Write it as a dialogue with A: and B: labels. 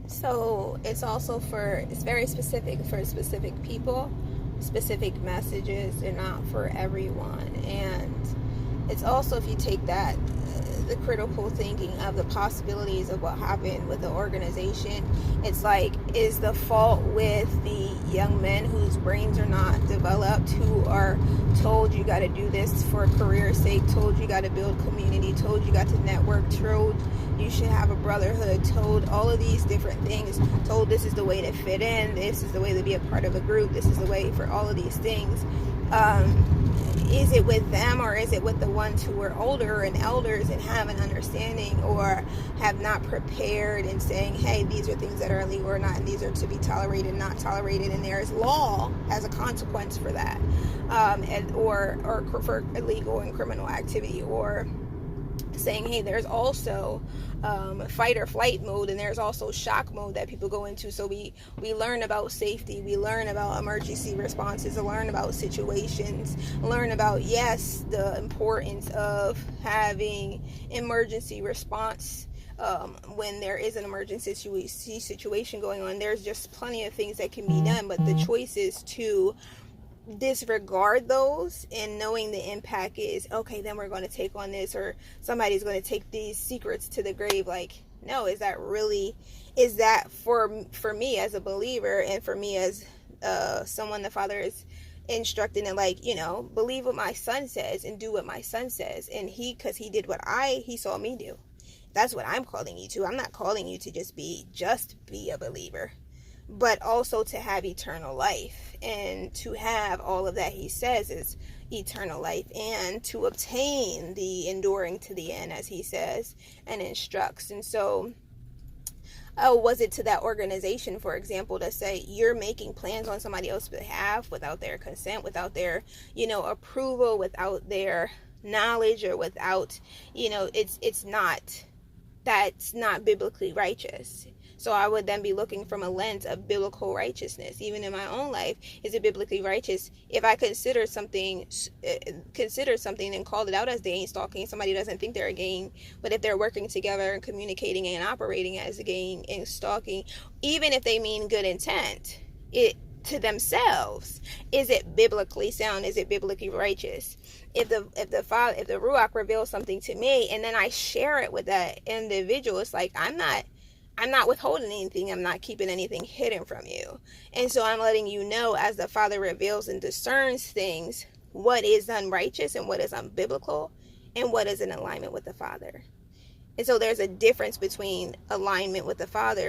A: So it's very specific for specific people, specific messages, and not for everyone. And it's also, if you take that, the critical thinking of the possibilities of what happened with the organization, it's like, is the fault with the young men whose brains are not developed, who are told you got to do this for career's sake, told you got to build community, told you got to network, told you should have a brotherhood, told all of these different things, told this is the way to fit in, this is the way to be a part of a group, this is the way for all of these things. Is it with them, or is it with the ones who are older and elders and have an understanding, or have not prepared and saying, hey, these are things that are illegal or not, and these are to be tolerated, not tolerated, and there is law as a consequence for that, or for illegal and criminal activity, or saying, hey, there's also fight or flight mode, and there's also shock mode that people go into. So we learn about safety, we learn about emergency responses, learn about situations, learn about, yes, the importance of having emergency response when there is an emergency situation going on. There's just plenty of things that can be done, but the choice is to disregard those, and knowing the impact is, okay, then we're going to take on this, or somebody's going to take these secrets to the grave. Like, no, is that for me as a believer, and for me as someone the Father is instructing, and like, believe what my son says and do what my son says, and because he did what he saw me do. That's what I'm calling you to. I'm not calling you to just be a believer, but also to have eternal life, and to have all of that he says is eternal life, and to obtain the enduring to the end, as he says and instructs. And so, was it to that organization, for example, to say you're making plans on somebody else's behalf without their consent, without their, approval, without their knowledge, or without, that's not biblically righteous. So I would then be looking from a lens of biblical righteousness. Even in my own life, is it biblically righteous if I consider something and called it out as gang stalking? Somebody doesn't think they're a gang, but if they're working together and communicating and operating as a gang and stalking, even if they mean good intent, to themselves, is it biblically sound? Is it biblically righteous? If the Ruach reveals something to me, and then I share it with that individual, it's like, I'm not withholding anything. I'm not keeping anything hidden from you. And so I'm letting you know, as the Father reveals and discerns things, what is unrighteous and what is unbiblical, and what is in alignment with the Father. And so there's a difference between alignment with the Father